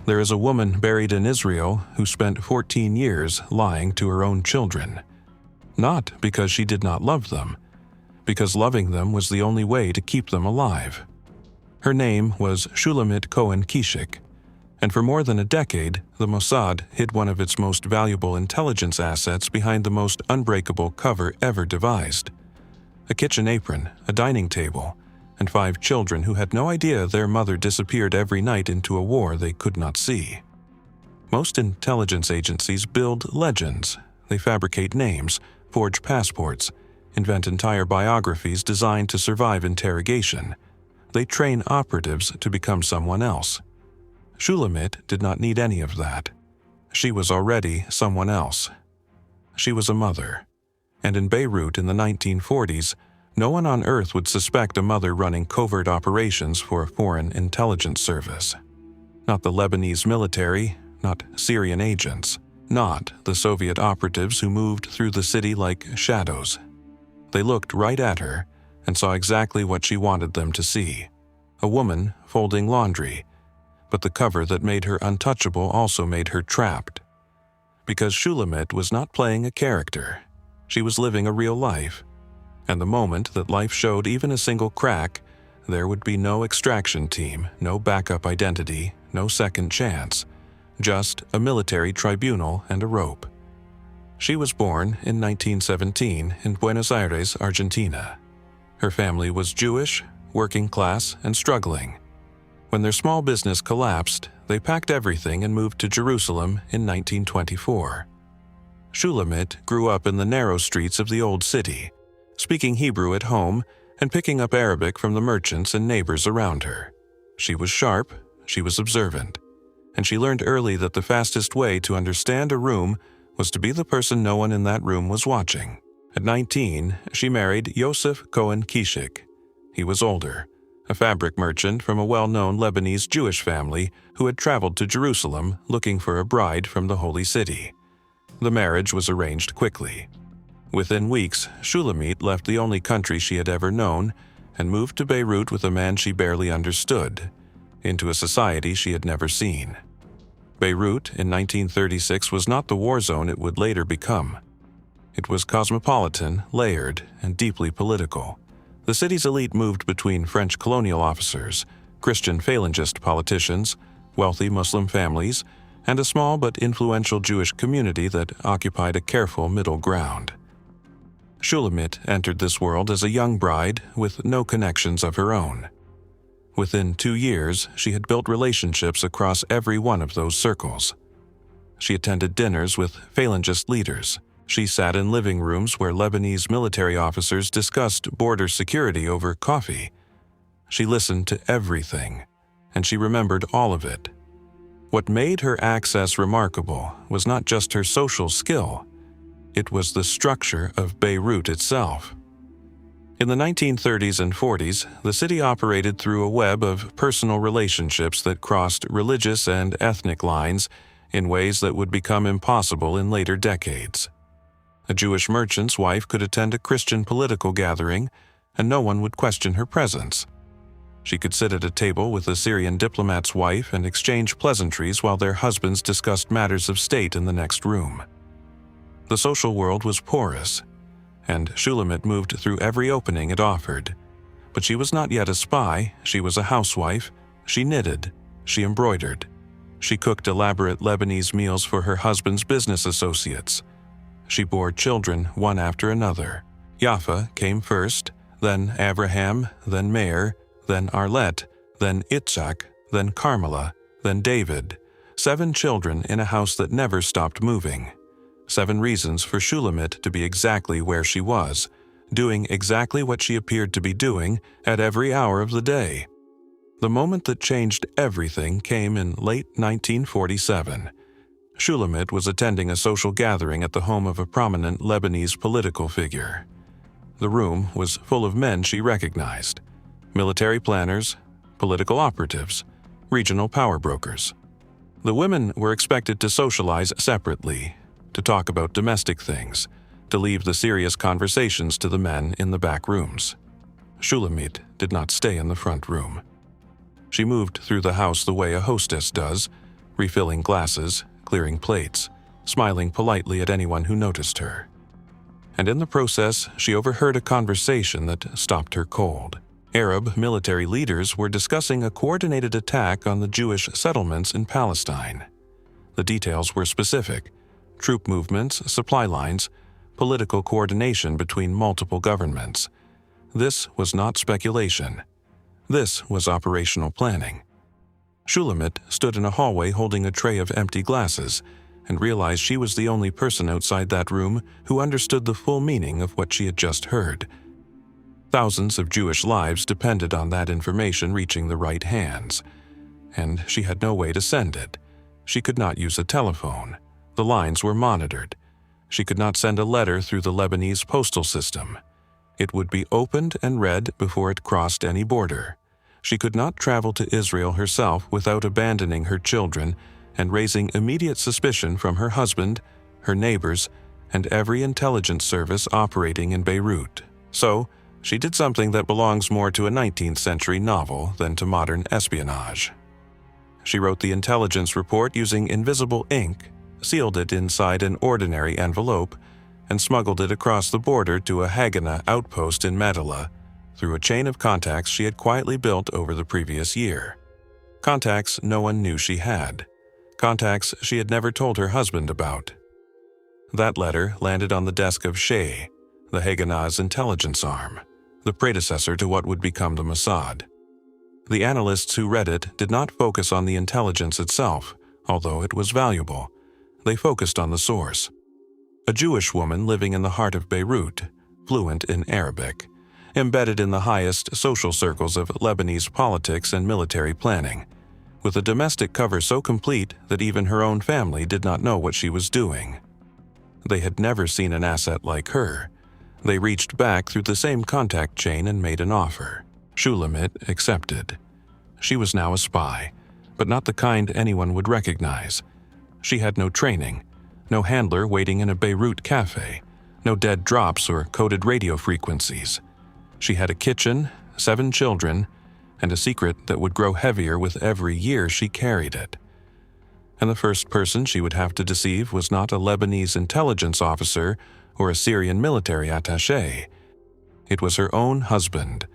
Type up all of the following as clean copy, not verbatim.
There is a woman buried in Israel who spent 14 years lying to her own children. Not because she did not love them, because loving them was the only way to keep them alive. Her name was Shulamit Cohen Kishik, and for more than a decade, the Mossad hid one of its most valuable intelligence assets behind the most unbreakable cover ever devised: a kitchen apron, a dining table, and 5 children who had no idea their mother disappeared every night into a war they could not see. Most intelligence agencies build legends. They fabricate names, forge passports, invent entire biographies designed to survive interrogation. They train operatives to become someone else. Shulamit did not need any of that. She was already someone else. She was a mother. And in Beirut in the 1940s, no one on earth would suspect a mother running covert operations for a foreign intelligence service. Not the Lebanese military, not Syrian agents, not the Soviet operatives who moved through the city like shadows. They looked right at her and saw exactly what she wanted them to see: a woman folding laundry. But the cover that made her untouchable also made her trapped. Because Shulamit was not playing a character. She was living a real life. And the moment that life showed even a single crack, there would be no extraction team, no backup identity, no second chance, just a military tribunal and a rope. She was born in 1917 in Buenos Aires, Argentina. Her family was Jewish, working class, and struggling. When their small business collapsed, they packed everything and moved to Jerusalem in 1924. Shulamit grew up in the narrow streets of the old city, speaking Hebrew at home and picking up Arabic from the merchants and neighbors around her. She was sharp, she was observant, and she learned early that the fastest way to understand a room was to be the person no one in that room was watching. At 19, she married Yosef Cohen Kishik. He was older, a fabric merchant from a well-known Lebanese Jewish family who had traveled to Jerusalem looking for a bride from the Holy City. The marriage was arranged quickly. Within weeks, Shulamit left the only country she had ever known and moved to Beirut with a man she barely understood, into a society she had never seen. Beirut in 1936 was not the war zone it would later become. It was cosmopolitan, layered, and deeply political. The city's elite moved between French colonial officers, Christian Falangist politicians, wealthy Muslim families, and a small but influential Jewish community that occupied a careful middle ground. Shulamit entered this world as a young bride with no connections of her own. Within 2 years, she had built relationships across every one of those circles. She attended dinners with Falangist leaders. She sat in living rooms where Lebanese military officers discussed border security over coffee. She listened to everything, and she remembered all of it. What made her access remarkable was not just her social skill. It was the structure of Beirut itself. In the 1930s and 40s, the city operated through a web of personal relationships that crossed religious and ethnic lines in ways that would become impossible in later decades. A Jewish merchant's wife could attend a Christian political gathering, and no one would question her presence. She could sit at a table with a Syrian diplomat's wife and exchange pleasantries while their husbands discussed matters of state in the next room. The social world was porous, and Shulamit moved through every opening it offered. But she was not yet a spy, she was a housewife. She knitted, she embroidered. She cooked elaborate Lebanese meals for her husband's business associates. She bore children one after another. Yafa came first, then Abraham, then Meir, then Arlet, then Itzhak, then Carmela, then David. 7 children in a house that never stopped moving. 7 reasons for Shulamit to be exactly where she was, doing exactly what she appeared to be doing at every hour of the day. The moment that changed everything came in late 1947. Shulamit was attending a social gathering at the home of a prominent Lebanese political figure. The room was full of men she recognized: military planners, political operatives, regional power brokers. The women were expected to socialize separately, to talk about domestic things, to leave the serious conversations to the men in the back rooms. Shulamit did not stay in the front room. She moved through the house the way a hostess does, refilling glasses, clearing plates, smiling politely at anyone who noticed her. And in the process, she overheard a conversation that stopped her cold. Arab military leaders were discussing a coordinated attack on the Jewish settlements in Palestine. The details were specific: troop movements, supply lines, political coordination between multiple governments. This was not speculation. This was operational planning. Shulamit stood in a hallway holding a tray of empty glasses and realized she was the only person outside that room who understood the full meaning of what she had just heard. Thousands of Jewish lives depended on that information reaching the right hands, and she had no way to send it. She could not use a telephone. The lines were monitored. She could not send a letter through the Lebanese postal system. It would be opened and read before it crossed any border. She could not travel to Israel herself without abandoning her children and raising immediate suspicion from her husband, her neighbors, and every intelligence service operating in Beirut. So, she did something that belongs more to a 19th century novel than to modern espionage. She wrote the intelligence report using invisible ink, sealed it inside an ordinary envelope, and smuggled it across the border to a Haganah outpost in Medela through a chain of contacts she had quietly built over the previous year. Contacts no one knew she had. Contacts she had never told her husband about. That letter landed on the desk of Shea, the Haganah's intelligence arm, the predecessor to what would become the Mossad. The analysts who read it did not focus on the intelligence itself, although it was valuable. They focused on the source. A Jewish woman living in the heart of Beirut, fluent in Arabic, embedded in the highest social circles of Lebanese politics and military planning, with a domestic cover so complete that even her own family did not know what she was doing. They had never seen an asset like her. They reached back through the same contact chain and made an offer. Shulamit accepted. She was now a spy, but not the kind anyone would recognize. She had no training, no handler waiting in a Beirut cafe, no dead drops or coded radio frequencies. She had a kitchen, 7 children, and a secret that would grow heavier with every year she carried it. And the first person she would have to deceive was not a Lebanese intelligence officer or a Syrian military attaché. It was her own husband,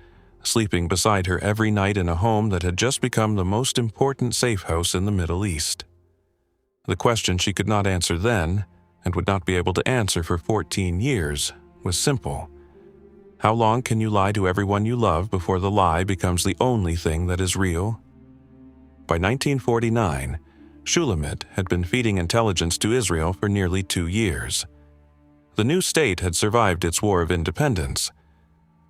sleeping beside her every night in a home that had just become the most important safe house in the Middle East. The question she could not answer then, and would not be able to answer for 14 years, was simple. How long can you lie to everyone you love before the lie becomes the only thing that is real? By 1949, Shulamit had been feeding intelligence to Israel for nearly 2 years. The new state had survived its war of independence.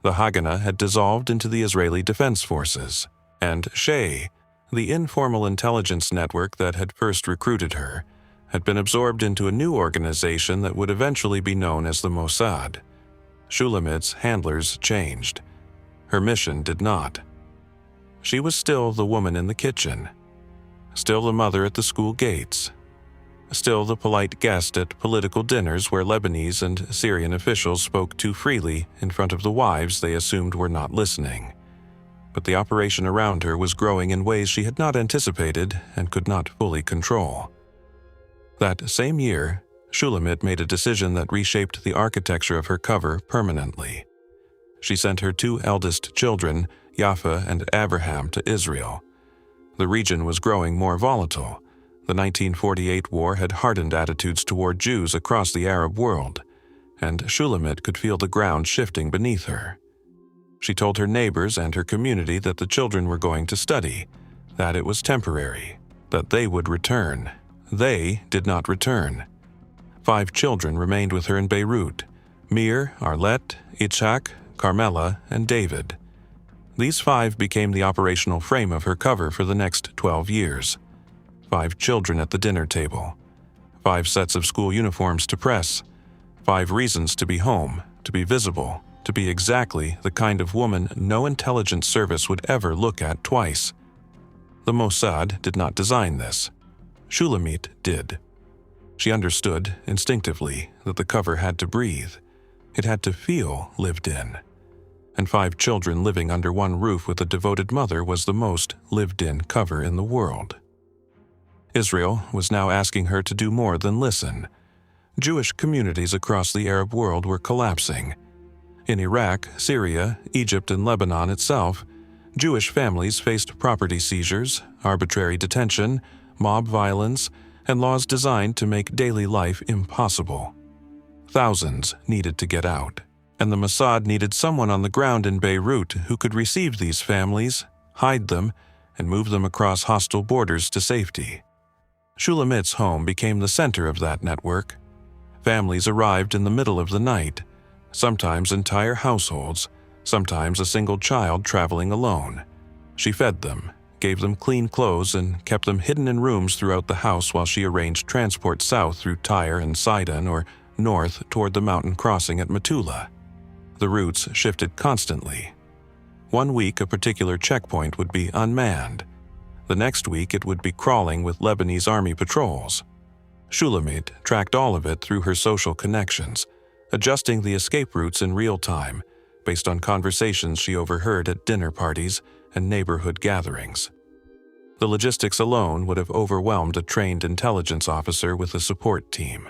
The Haganah had dissolved into the Israeli Defense Forces, and Shea, the informal intelligence network that had first recruited her, had been absorbed into a new organization that would eventually be known as the Mossad. Shulamit's handlers changed. Her mission did not. She was still the woman in the kitchen, still the mother at the school gates, still the polite guest at political dinners where Lebanese and Syrian officials spoke too freely in front of the wives they assumed were not listening. But the operation around her was growing in ways she had not anticipated and could not fully control. That same year, Shulamit made a decision that reshaped the architecture of her cover permanently. She sent her 2 eldest children, Yafa and Abraham, to Israel. The region was growing more volatile. The 1948 war had hardened attitudes toward Jews across the Arab world, and Shulamit could feel the ground shifting beneath her. She told her neighbors and her community that the children were going to study, that it was temporary, that they would return. They did not return. 5 children remained with her in Beirut: Mir, Arlette, Itzhak, Carmela, and David. These 5 became the operational frame of her cover for the next 12 years. 5 children at the dinner table. 5 sets of school uniforms to press. 5 reasons to be home, to be visible, to be exactly the kind of woman no intelligence service would ever look at twice. The Mossad did not design this. Shulamit did. She understood, instinctively, that the cover had to breathe. It had to feel lived in. And 5 children living under one roof with a devoted mother was the most lived-in cover in the world. Israel was now asking her to do more than listen. Jewish communities across the Arab world were collapsing. In Iraq, Syria, Egypt, and Lebanon itself, Jewish families faced property seizures, arbitrary detention, mob violence, and laws designed to make daily life impossible. Thousands needed to get out, and the Mossad needed someone on the ground in Beirut who could receive these families, hide them, and move them across hostile borders to safety. Shulamit's home became the center of that network. Families arrived in the middle of the night, sometimes entire households, sometimes a single child traveling alone. She fed them, gave them clean clothes, and kept them hidden in rooms throughout the house while she arranged transport south through Tyre and Sidon or north toward the mountain crossing at Metula. The routes shifted constantly. One week a particular checkpoint would be unmanned. The next week it would be crawling with Lebanese army patrols. Shulamit tracked all of it through her social connections, adjusting the escape routes in real time based on conversations she overheard at dinner parties and neighborhood gatherings. The logistics alone would have overwhelmed a trained intelligence officer with a support team.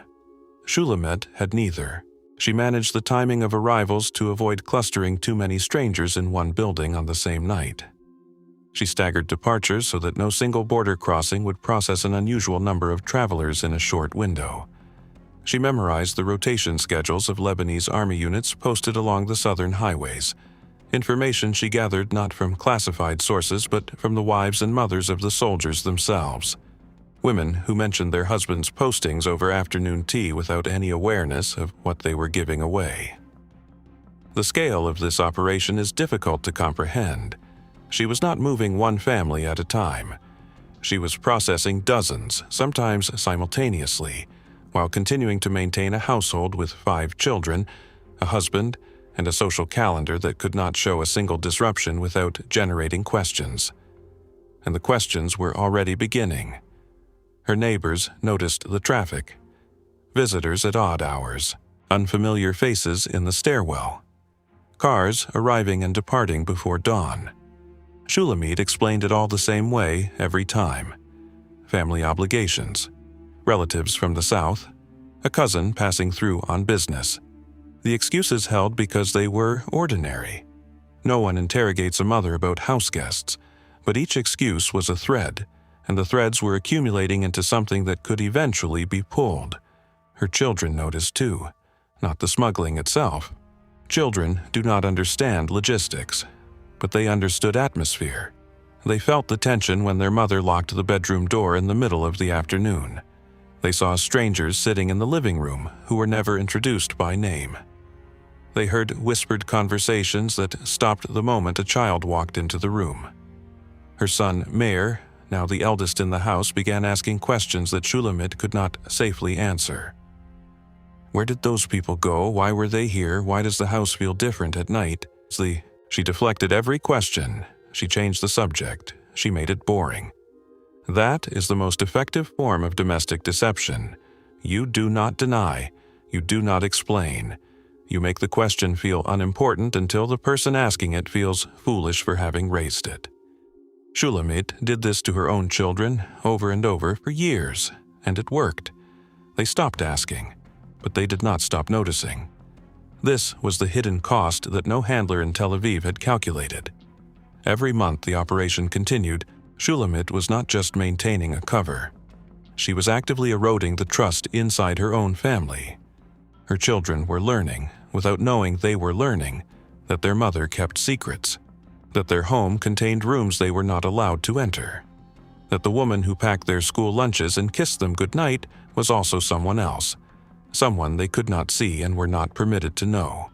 Shulamit had neither. She managed the timing of arrivals to avoid clustering too many strangers in one building on the same night. She staggered departures so that no single border crossing would process an unusual number of travelers in a short window. She memorized the rotation schedules of Lebanese army units posted along the southern highways, information she gathered not from classified sources but from the wives and mothers of the soldiers themselves, women who mentioned their husbands' postings over afternoon tea without any awareness of what they were giving away. The scale of this operation is difficult to comprehend. She was not moving one family at a time. She was processing dozens, sometimes simultaneously, while continuing to maintain a household with 5 children, a husband, and a social calendar that could not show a single disruption without generating questions. And the questions were already beginning. Her neighbors noticed the traffic. Visitors at odd hours, unfamiliar faces in the stairwell, cars arriving and departing before dawn. Shulamit explained it all the same way every time. Family obligations, relatives from the south, a cousin passing through on business. The excuses held because they were ordinary. No one interrogates a mother about house guests, but each excuse was a thread, and the threads were accumulating into something that could eventually be pulled. Her children noticed too, not the smuggling itself. Children do not understand logistics, but they understood atmosphere. They felt the tension when their mother locked the bedroom door in the middle of the afternoon. They saw strangers sitting in the living room who were never introduced by name. They heard whispered conversations that stopped the moment a child walked into the room. Her son, Meir, now the eldest in the house, began asking questions that Shulamit could not safely answer. Where did those people go? Why were they here? Why does the house feel different at night? She deflected every question. She changed the subject. She made it boring. That is the most effective form of domestic deception. You do not deny. You do not explain. You make the question feel unimportant until the person asking it feels foolish for having raised it. Shulamit did this to her own children over and over for years, and it worked. They stopped asking, but they did not stop noticing. This was the hidden cost that no handler in Tel Aviv had calculated. Every month the operation continued, Shulamit was not just maintaining a cover. She was actively eroding the trust inside her own family. Her children were learning, without knowing they were learning, that their mother kept secrets, that their home contained rooms they were not allowed to enter, that the woman who packed their school lunches and kissed them goodnight was also someone else, someone they could not see and were not permitted to know.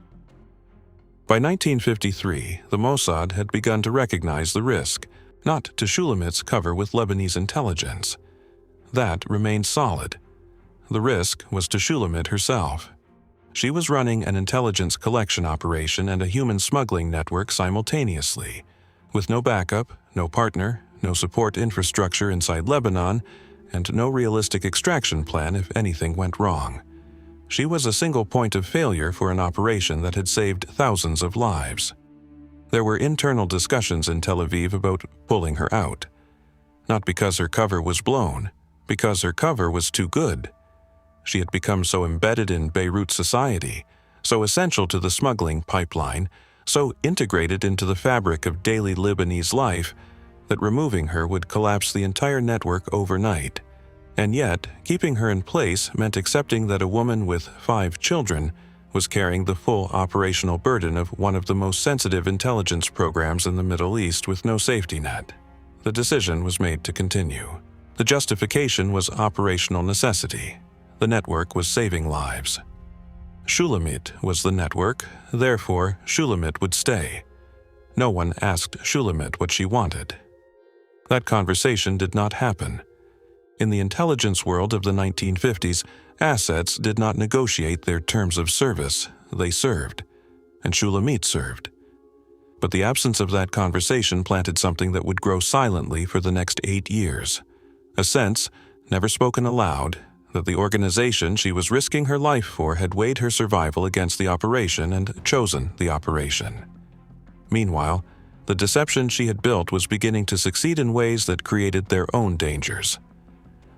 By 1953, the Mossad had begun to recognize the risk, not to Shulamit's cover with Lebanese intelligence. That remained solid. The risk was to Shulamit herself. She was running an intelligence collection operation and a human smuggling network simultaneously, with no backup, no partner, no support infrastructure inside Lebanon, and no realistic extraction plan if anything went wrong. She was a single point of failure for an operation that had saved thousands of lives. There were internal discussions in Tel Aviv about pulling her out, not because her cover was blown, Because her cover was too good. She had become so embedded in Beirut society, so essential to the smuggling pipeline, so integrated into the fabric of daily Lebanese life, that removing her would collapse the entire network overnight. And yet, keeping her in place meant accepting that a woman with 5 children was carrying the full operational burden of one of the most sensitive intelligence programs in the Middle East with no safety net. The decision was made to continue. The justification was operational necessity. The network was saving lives. Shulamit was the network, therefore Shulamit would stay. No one asked Shulamit what she wanted. That conversation did not happen. In the intelligence world of the 1950s, assets did not negotiate their terms of service, they served, and Shulamit served. But the absence of that conversation planted something that would grow silently for the next 8 years. A sense, never spoken aloud, that the organization she was risking her life for had weighed her survival against the operation and chosen the operation. Meanwhile, the deception she had built was beginning to succeed in ways that created their own dangers.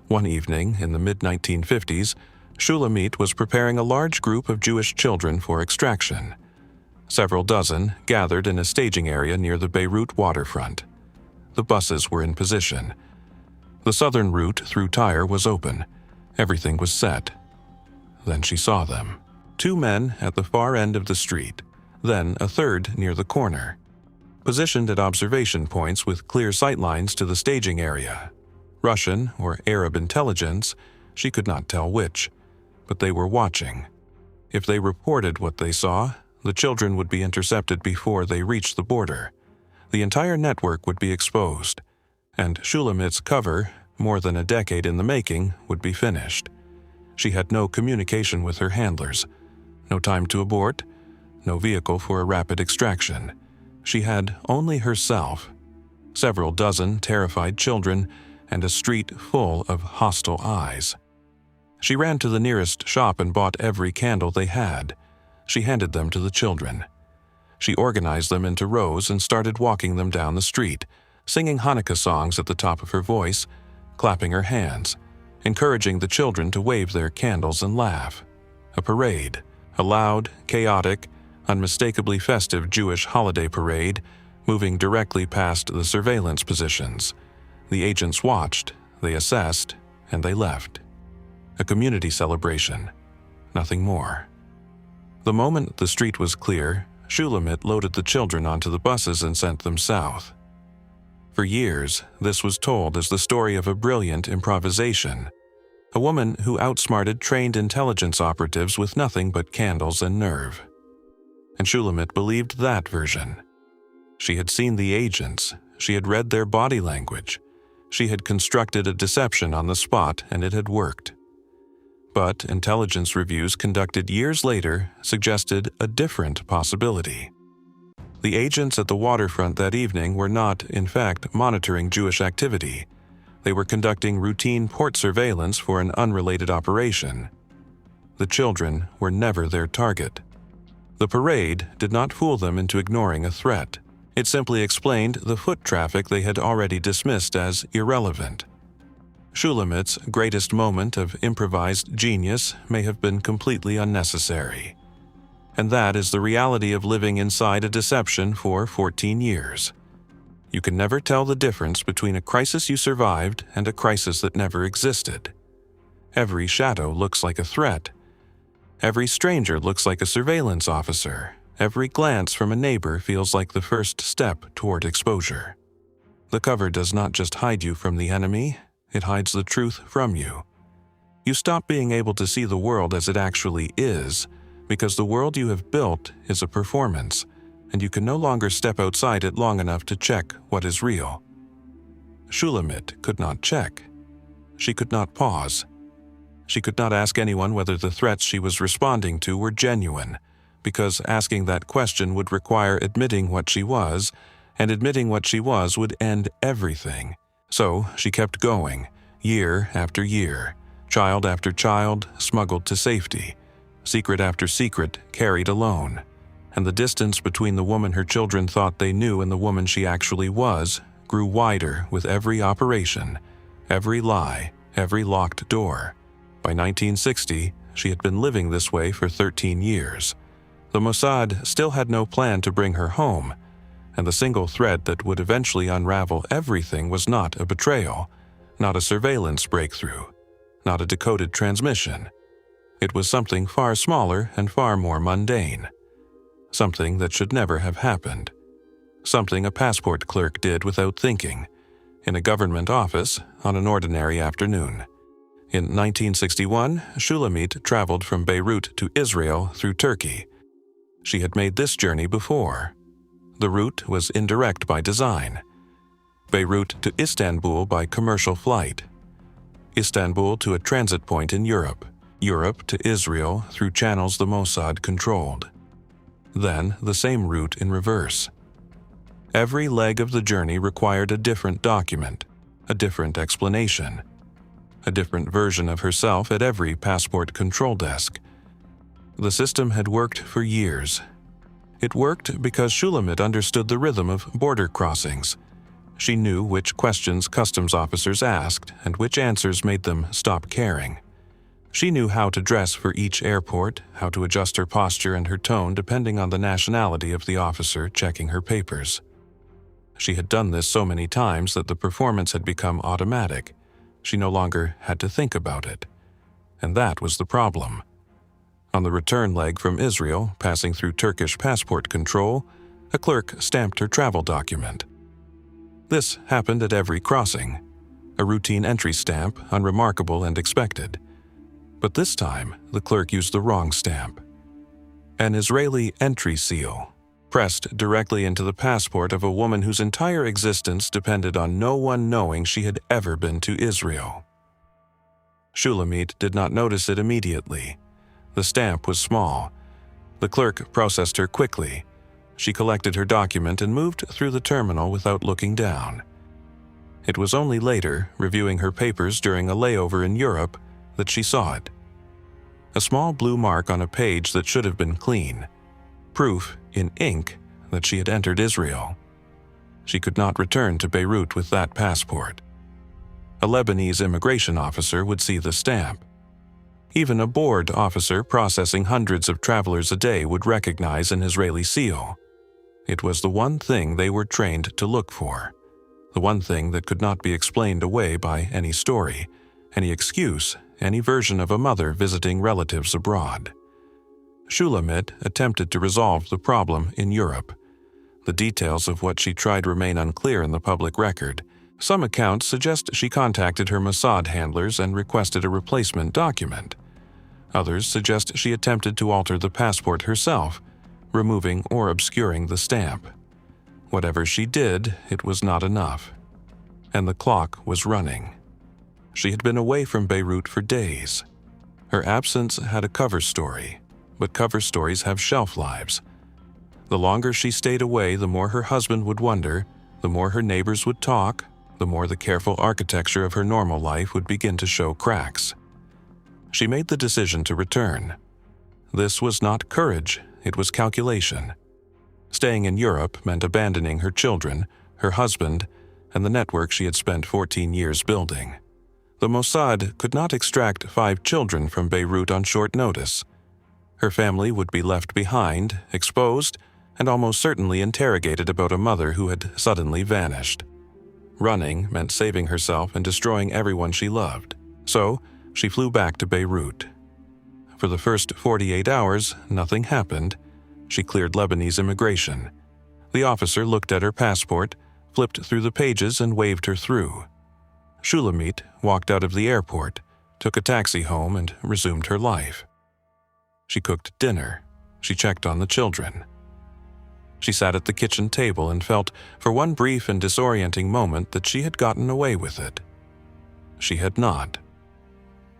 One evening in the mid-1950s, Shulamit was preparing a large group of Jewish children for extraction. Several dozen gathered in a staging area near the Beirut waterfront. The buses were in position. The southern route through Tyre was open. Everything was set. Then she saw them. 2 men at the far end of the street, then a third near the corner, positioned at observation points with clear sightlines to the staging area. Russian or Arab intelligence, she could not tell which, but they were watching. If they reported what they saw, the children would be intercepted before they reached the border. The entire network would be exposed, and Shulamit's cover, more than a decade in the making, would be finished. She had no communication with her handlers, no time to abort, no vehicle for a rapid extraction. She had only herself, several dozen terrified children, and a street full of hostile eyes. She ran to the nearest shop and bought every candle they had. She handed them to the children. She organized them into rows and started walking them down the street, singing Hanukkah songs at the top of her voice, clapping her hands, encouraging the children to wave their candles and laugh. A parade, a loud, chaotic, unmistakably festive Jewish holiday parade, moving directly past the surveillance positions. The agents watched, they assessed, and they left. A community celebration, nothing more. The moment the street was clear, Shulamit loaded the children onto the buses and sent them south. For years, this was told as the story of a brilliant improvisation, a woman who outsmarted trained intelligence operatives with nothing but candles and nerve. And Shulamit believed that version. She had seen the agents, she had read their body language, she had constructed a deception on the spot, and it had worked. But intelligence reviews conducted years later suggested a different possibility. The agents at the waterfront that evening were not, in fact, monitoring Jewish activity. They were conducting routine port surveillance for an unrelated operation. The children were never their target. The parade did not fool them into ignoring a threat. It simply explained the foot traffic they had already dismissed as irrelevant. Shulamit's greatest moment of improvised genius may have been completely unnecessary. And that is the reality of living inside a deception for 14 years. You can never tell the difference between a crisis you survived and a crisis that never existed. Every shadow looks like a threat. Every stranger looks like a surveillance officer. Every glance from a neighbor feels like the first step toward exposure. The cover does not just hide you from the enemy, it hides the truth from you. You stop being able to see the world as it actually is, because the world you have built is a performance, and you can no longer step outside it long enough to check what is real. Shulamit could not check. She could not pause. She could not ask anyone whether the threats she was responding to were genuine, because asking that question would require admitting what she was, and admitting what she was would end everything. So she kept going, year after year, child after child smuggled to safety, secret after secret carried alone, and the distance between the woman her children thought they knew and the woman she actually was grew wider with every operation, every lie, every locked door. By 1960, she had been living this way for 13 years. The Mossad still had no plan to bring her home, and the single thread that would eventually unravel everything was not a betrayal, not a surveillance breakthrough, not a decoded transmission. It was something far smaller and far more mundane. Something that should never have happened. Something a passport clerk did without thinking, in a government office on an ordinary afternoon. In 1961, Shulamit traveled from Beirut to Israel through Turkey. She had made this journey before. The route was indirect by design. Beirut to Istanbul by commercial flight. Istanbul to a transit point in Europe. Europe to Israel through channels the Mossad controlled. Then the same route in reverse. Every leg of the journey required a different document, a different explanation, a different version of herself at every passport control desk. The system had worked for years. It worked because Shulamit understood the rhythm of border crossings. She knew which questions customs officers asked and which answers made them stop caring. She knew how to dress for each airport, how to adjust her posture and her tone depending on the nationality of the officer checking her papers. She had done this so many times that the performance had become automatic. She no longer had to think about it. And that was the problem. On the return leg from Israel, passing through Turkish passport control, a clerk stamped her travel document. This happened at every crossing. A routine entry stamp, unremarkable and expected. But this time, the clerk used the wrong stamp. An Israeli entry seal, pressed directly into the passport of a woman whose entire existence depended on no one knowing she had ever been to Israel. Shulamit did not notice it immediately. The stamp was small. The clerk processed her quickly. She collected her document and moved through the terminal without looking down. It was only later, reviewing her papers during a layover in Europe, that she saw it. A small blue mark on a page that should have been clean. Proof, in ink, that she had entered Israel. She could not return to Beirut with that passport. A Lebanese immigration officer would see the stamp. Even a board officer processing hundreds of travelers a day would recognize an Israeli seal. It was the one thing they were trained to look for. The one thing that could not be explained away by any story, any excuse, any version of a mother visiting relatives abroad. Shulamit attempted to resolve the problem in Europe. The details of what she tried remain unclear in the public record. Some accounts suggest she contacted her Mossad handlers and requested a replacement document. Others suggest she attempted to alter the passport herself, removing or obscuring the stamp. Whatever she did, it was not enough. And the clock was running. She had been away from Beirut for days. Her absence had a cover story, but cover stories have shelf lives. The longer she stayed away, the more her husband would wonder, the more her neighbors would talk, the more the careful architecture of her normal life would begin to show cracks. She made the decision to return. This was not courage, it was calculation. Staying in Europe meant abandoning her children, her husband, and the network she had spent 14 years building. The Mossad could not extract 5 children from Beirut on short notice. Her family would be left behind, exposed, and almost certainly interrogated about a mother who had suddenly vanished. Running meant saving herself and destroying everyone she loved. So, she flew back to Beirut. For the first 48 hours, nothing happened. She cleared Lebanese immigration. The officer looked at her passport, flipped through the pages, and waved her through. Shulamit walked out of the airport, took a taxi home, and resumed her life. She cooked dinner. She checked on the children. She sat at the kitchen table and felt, for one brief and disorienting moment, that she had gotten away with it. She had not.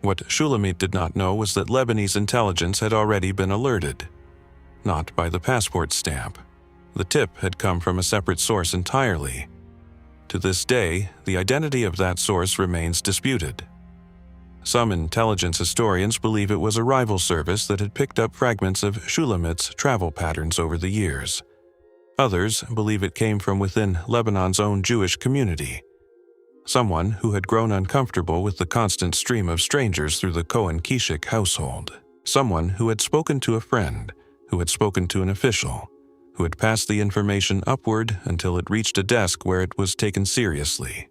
What Shulamit did not know was that Lebanese intelligence had already been alerted. Not by the passport stamp. The tip had come from a separate source entirely. To this day, the identity of that source remains disputed. Some intelligence historians believe it was a rival service that had picked up fragments of Shulamit's travel patterns over the years. Others believe it came from within Lebanon's own Jewish community. someone who had grown uncomfortable with the constant stream of strangers through the Cohen-Kishik household, someone who had spoken to a friend, who had spoken to an official, who had passed the information upward until it reached a desk where it was taken seriously.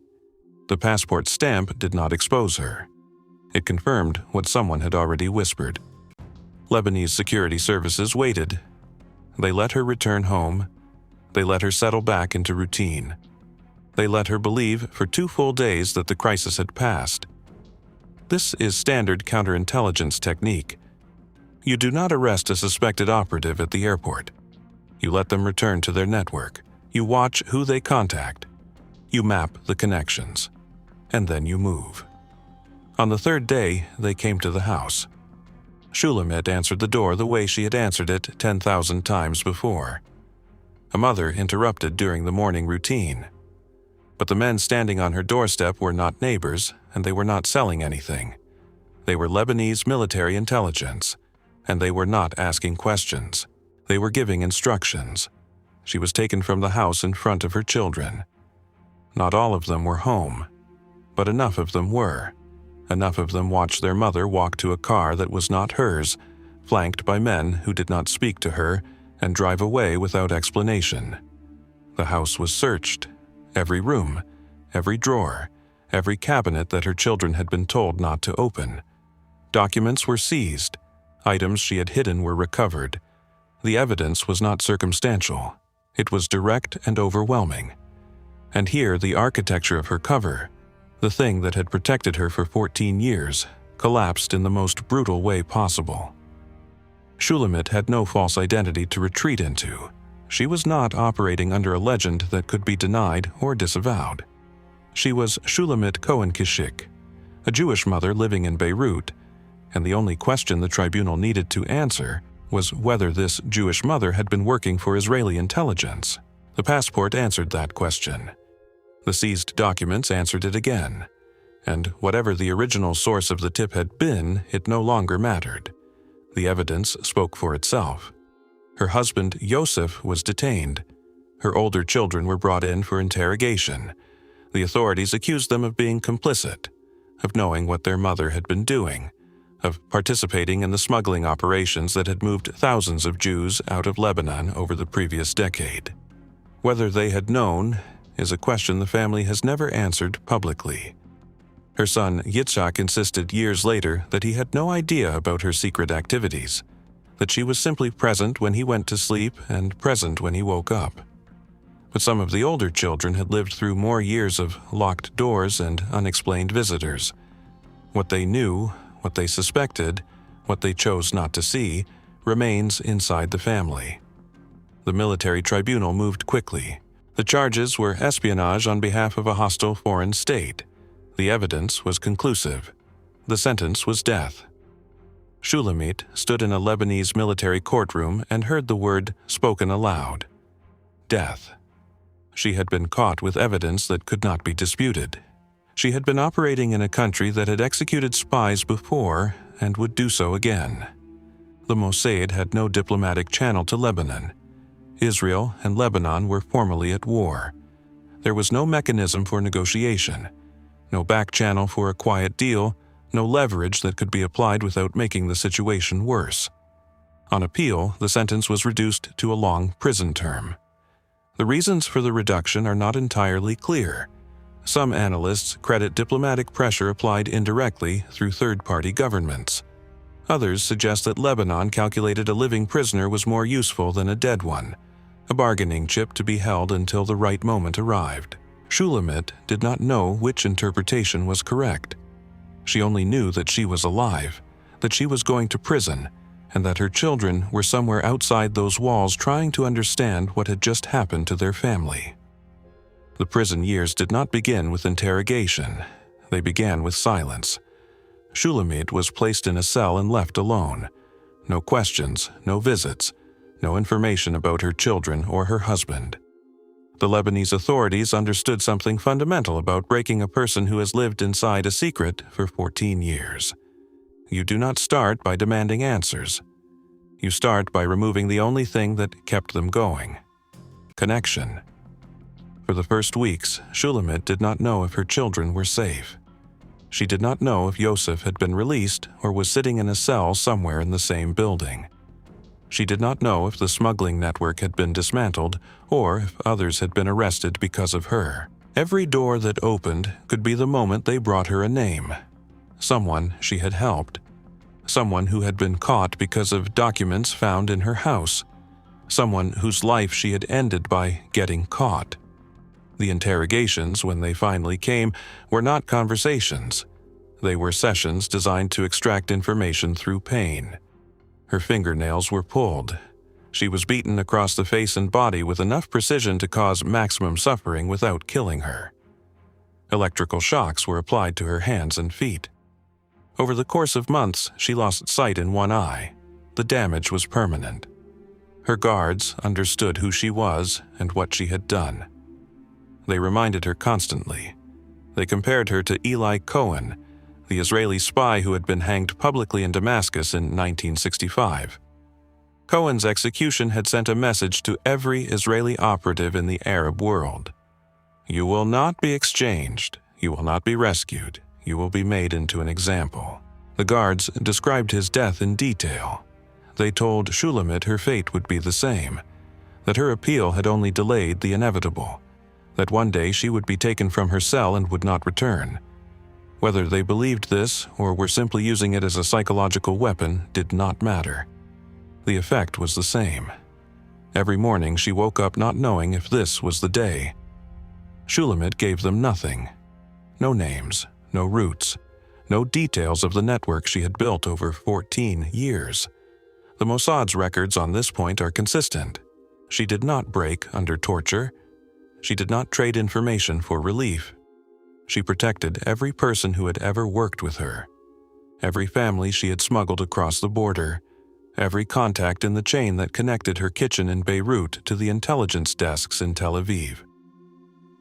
The passport stamp did not expose her. It confirmed what someone had already whispered. Lebanese security services waited. They let her return home. They let her settle back into routine. They let her believe for 2 full days that the crisis had passed. This is standard counterintelligence technique. You do not arrest a suspected operative at the airport. You let them return to their network. You watch who they contact. You map the connections. And then you move. On the 3rd day, they came to the house. Shulamit answered the door the way she had answered it 10,000 times before. A mother interrupted during the morning routine. But the men standing on her doorstep were not neighbors, and they were not selling anything. They were Lebanese military intelligence, and they were not asking questions. They were giving instructions. She was taken from the house in front of her children. Not all of them were home, but enough of them were. Enough of them watched their mother walk to a car that was not hers, flanked by men who did not speak to her, and drive away without explanation. The house was searched. Every room, every drawer, every cabinet that her children had been told not to open. Documents were seized. Items she had hidden were recovered. The evidence was not circumstantial. It was direct and overwhelming. And here the architecture of her cover, the thing that had protected her for 14 years, collapsed in the most brutal way possible. Shulamit had no false identity to retreat into. She was not operating under a legend that could be denied or disavowed. She was Shulamit Cohen-Kishik, a Jewish mother living in Beirut, and the only question the tribunal needed to answer was whether this Jewish mother had been working for Israeli intelligence. The passport answered that question. The seized documents answered it again. And whatever the original source of the tip had been, it no longer mattered. The evidence spoke for itself. Her husband, Yosef, was detained. Her older children were brought in for interrogation. The authorities accused them of being complicit, of knowing what their mother had been doing, of participating in the smuggling operations that had moved thousands of Jews out of Lebanon over the previous decade. Whether they had known is a question the family has never answered publicly. Her son, Yitzhak, insisted years later that he had no idea about her secret activities, that she was simply present when he went to sleep and present when he woke up. But some of the older children had lived through more years of locked doors and unexplained visitors. What they knew, what they suspected, what they chose not to see, remains inside the family. The military tribunal moved quickly. The charges were espionage on behalf of a hostile foreign state. The evidence was conclusive. The sentence was death. Shulamit stood in a Lebanese military courtroom and heard the word spoken aloud. Death. She had been caught with evidence that could not be disputed. She had been operating in a country that had executed spies before and would do so again. The Mossad had no diplomatic channel to Lebanon. Israel and Lebanon were formally at war. There was no mechanism for negotiation, no back channel for a quiet deal, no leverage that could be applied without making the situation worse. On appeal, the sentence was reduced to a long prison term. The reasons for the reduction are not entirely clear. Some analysts credit diplomatic pressure applied indirectly through third-party governments. Others suggest that Lebanon calculated a living prisoner was more useful than a dead one, a bargaining chip to be held until the right moment arrived. Shulamit did not know which interpretation was correct. She only knew that she was alive, that she was going to prison, and that her children were somewhere outside those walls trying to understand what had just happened to their family. The prison years did not begin with interrogation. They began with silence. Shulamit was placed in a cell and left alone. No questions, no visits, no information about her children or her husband. The Lebanese authorities understood something fundamental about breaking a person who has lived inside a secret for 14 years. You do not start by demanding answers. You start by removing the only thing that kept them going: connection. For the first weeks, Shulamit did not know if her children were safe. She did not know if Yosef had been released or was sitting in a cell somewhere in the same building. She did not know if the smuggling network had been dismantled or if others had been arrested because of her. Every door that opened could be the moment they brought her a name. Someone she had helped. Someone who had been caught because of documents found in her house. Someone whose life she had ended by getting caught. The interrogations, when they finally came, were not conversations. They were sessions designed to extract information through pain. Her fingernails were pulled. She was beaten across the face and body with enough precision to cause maximum suffering without killing her. Electrical shocks were applied to her hands and feet. Over the course of months, she lost sight in one eye. The damage was permanent. Her guards understood who she was and what she had done. They reminded her constantly. They compared her to Eli Cohen, the Israeli spy who had been hanged publicly in Damascus in 1965. Cohen's execution had sent a message to every Israeli operative in the Arab world. You will not be exchanged. You will not be rescued. You will be made into an example. The guards described his death in detail. They told Shulamit her fate would be the same, that her appeal had only delayed the inevitable, that one day she would be taken from her cell and would not return. Whether they believed this or were simply using it as a psychological weapon did not matter. The effect was the same. Every morning she woke up not knowing if this was the day. Shulamit gave them nothing. No names, no routes, no details of the network she had built over 14 years. The Mossad's records on this point are consistent. She did not break under torture. She did not trade information for relief. She protected every person who had ever worked with her, every family she had smuggled across the border, every contact in the chain that connected her kitchen in Beirut to the intelligence desks in Tel Aviv.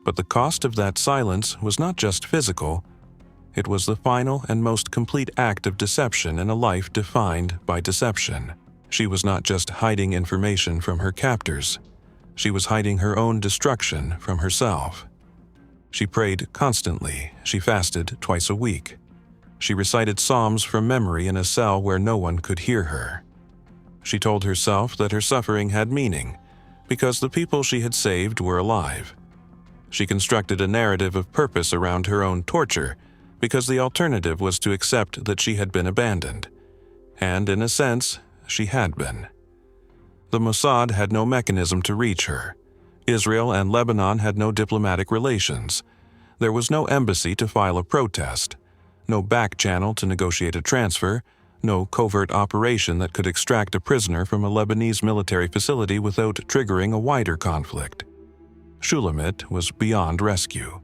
But the cost of that silence was not just physical. It was the final and most complete act of deception in a life defined by deception. She was not just hiding information from her captors. She was hiding her own destruction from herself. She prayed constantly. She fasted twice a week. She recited psalms from memory in a cell where no one could hear her. She told herself that her suffering had meaning because the people she had saved were alive. She constructed a narrative of purpose around her own torture because the alternative was to accept that she had been abandoned. And in a sense, she had been. The Mossad had no mechanism to reach her. Israel and Lebanon had no diplomatic relations. There was no embassy to file a protest, no back channel to negotiate a transfer, no covert operation that could extract a prisoner from a Lebanese military facility without triggering a wider conflict. Shulamit was beyond rescue.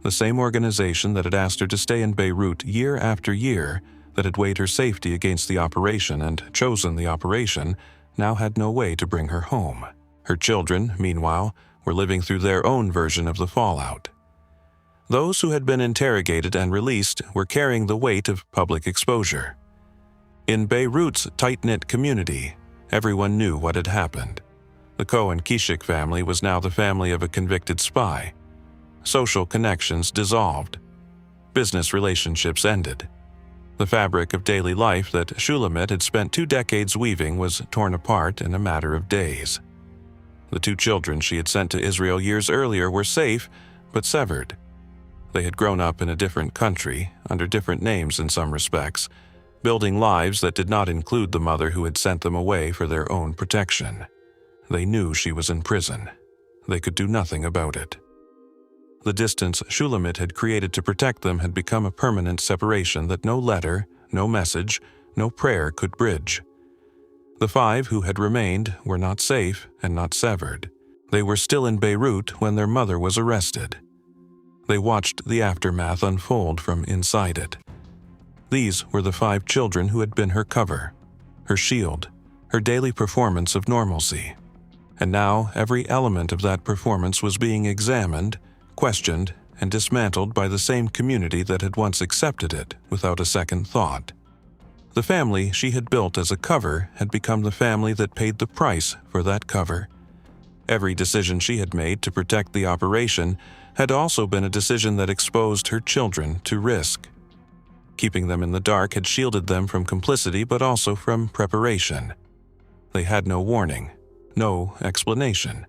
The same organization that had asked her to stay in Beirut year after year, that had weighed her safety against the operation and chosen the operation, now had no way to bring her home. Her children, meanwhile, were living through their own version of the fallout. Those who had been interrogated and released were carrying the weight of public exposure. In Beirut's tight-knit community, everyone knew what had happened. The Cohen-Kishik family was now the family of a convicted spy. Social connections dissolved. Business relationships ended. The fabric of daily life that Shulamit had spent 2 decades weaving was torn apart in a matter of days. The 2 children she had sent to Israel years earlier were safe, but severed. They had grown up in a different country, under different names in some respects, building lives that did not include the mother who had sent them away for their own protection. They knew she was in prison. They could do nothing about it. The distance Shulamit had created to protect them had become a permanent separation that no letter, no message, no prayer could bridge. The 5 who had remained were not safe and not severed. They were still in Beirut when their mother was arrested. They watched the aftermath unfold from inside it. These were the 5 children who had been her cover, her shield, her daily performance of normalcy. And now every element of that performance was being examined, questioned, and dismantled by the same community that had once accepted it without a second thought. The family she had built as a cover had become the family that paid the price for that cover. Every decision she had made to protect the operation had also been a decision that exposed her children to risk. Keeping them in the dark had shielded them from complicity but also from preparation. They had no warning, no explanation,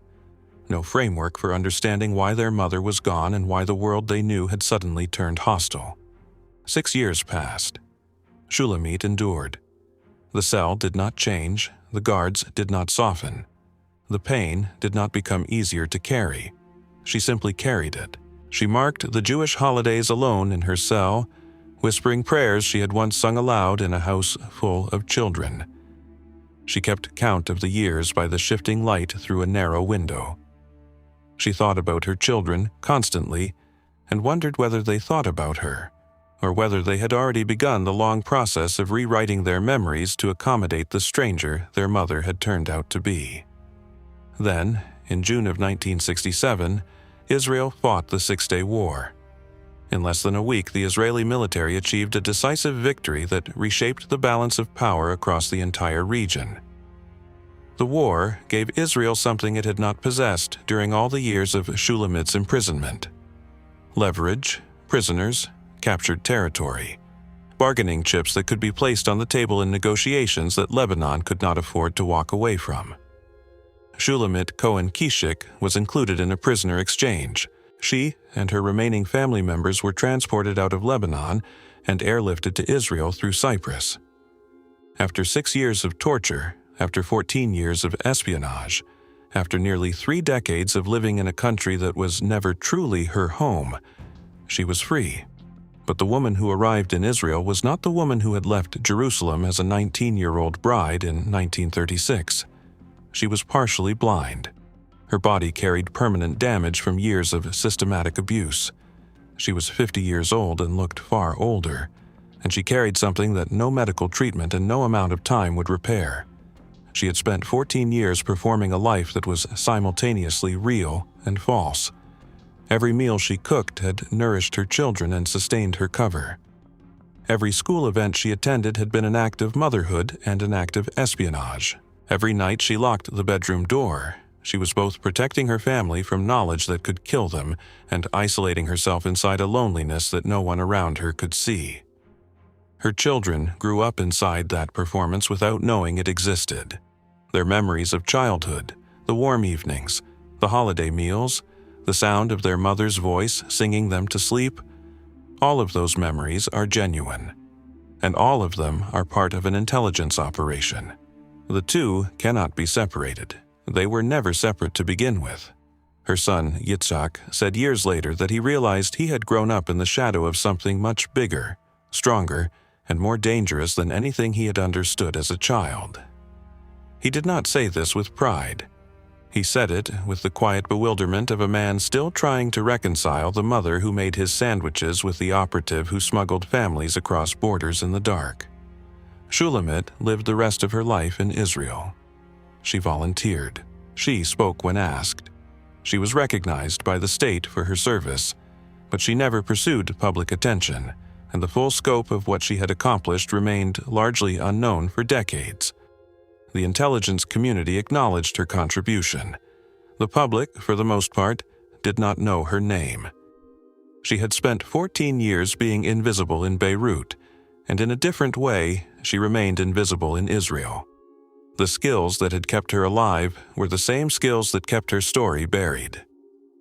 no framework for understanding why their mother was gone and why the world they knew had suddenly turned hostile. 6 years passed. Shulamit endured. The cell did not change, the guards did not soften. The pain did not become easier to carry. She simply carried it. She marked the Jewish holidays alone in her cell, whispering prayers she had once sung aloud in a house full of children. She kept count of the years by the shifting light through a narrow window. She thought about her children constantly and wondered whether they thought about her, or whether they had already begun the long process of rewriting their memories to accommodate the stranger their mother had turned out to be. Then, in June of 1967, Israel fought the Six-Day War. In less than a week, the Israeli military achieved a decisive victory that reshaped the balance of power across the entire region. The war gave Israel something it had not possessed during all the years of Shulamit's imprisonment: leverage, prisoners, captured territory, bargaining chips that could be placed on the table in negotiations that Lebanon could not afford to walk away from. Shulamit Cohen-Kishik was included in a prisoner exchange. She and her remaining family members were transported out of Lebanon and airlifted to Israel through Cyprus. After 6 years of torture, after 14 years of espionage, after nearly 3 decades of living in a country that was never truly her home, she was free. But the woman who arrived in Israel was not the woman who had left Jerusalem as a 19-year-old bride in 1936. She was partially blind. Her body carried permanent damage from years of systematic abuse. She was 50 years old and looked far older, and she carried something that no medical treatment and no amount of time would repair. She had spent 14 years performing a life that was simultaneously real and false. Every meal she cooked had nourished her children and sustained her cover. Every school event she attended had been an act of motherhood and an act of espionage. Every night she locked the bedroom door. She was both protecting her family from knowledge that could kill them and isolating herself inside a loneliness that no one around her could see. Her children grew up inside that performance without knowing it existed. Their memories of childhood, the warm evenings, the holiday meals, the sound of their mother's voice singing them to sleep, all of those memories are genuine. And all of them are part of an intelligence operation. The two cannot be separated. They were never separate to begin with. Her son, Yitzhak, said years later that he realized he had grown up in the shadow of something much bigger, stronger, and more dangerous than anything he had understood as a child. He did not say this with pride. He said it with the quiet bewilderment of a man still trying to reconcile the mother who made his sandwiches with the operative who smuggled families across borders in the dark. Shulamit lived the rest of her life in Israel. She volunteered. She spoke when asked. She was recognized by the state for her service, but she never pursued public attention, and the full scope of what she had accomplished remained largely unknown for decades. The intelligence community acknowledged her contribution. The public, for the most part, did not know her name. She had spent 14 years being invisible in Beirut, and in a different way, she remained invisible in Israel. The skills that had kept her alive were the same skills that kept her story buried.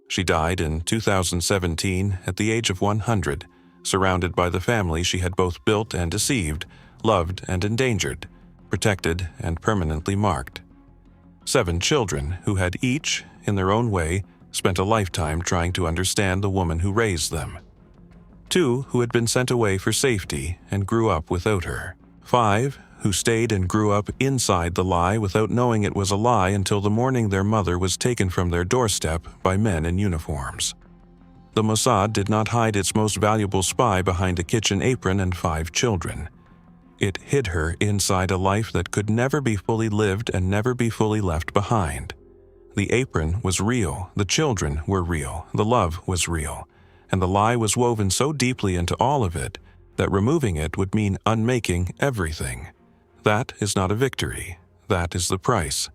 She died in 2017 at the age of 100, surrounded by the family she had both built and deceived, loved and endangered, protected and permanently marked. 7 children who had each, in their own way, spent a lifetime trying to understand the woman who raised them. 2 who had been sent away for safety and grew up without her. 5 who stayed and grew up inside the lie without knowing it was a lie until the morning their mother was taken from their doorstep by men in uniforms. The Mossad did not hide its most valuable spy behind a kitchen apron and 5 children. It hid her inside a life that could never be fully lived and never be fully left behind. The apron was real, the children were real, the love was real, and the lie was woven so deeply into all of it that removing it would mean unmaking everything. That is not a victory. That is the price.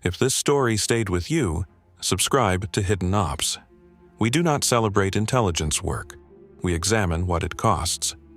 If this story stayed with you, subscribe to Hidden Ops. We do not celebrate intelligence work. We examine what it costs.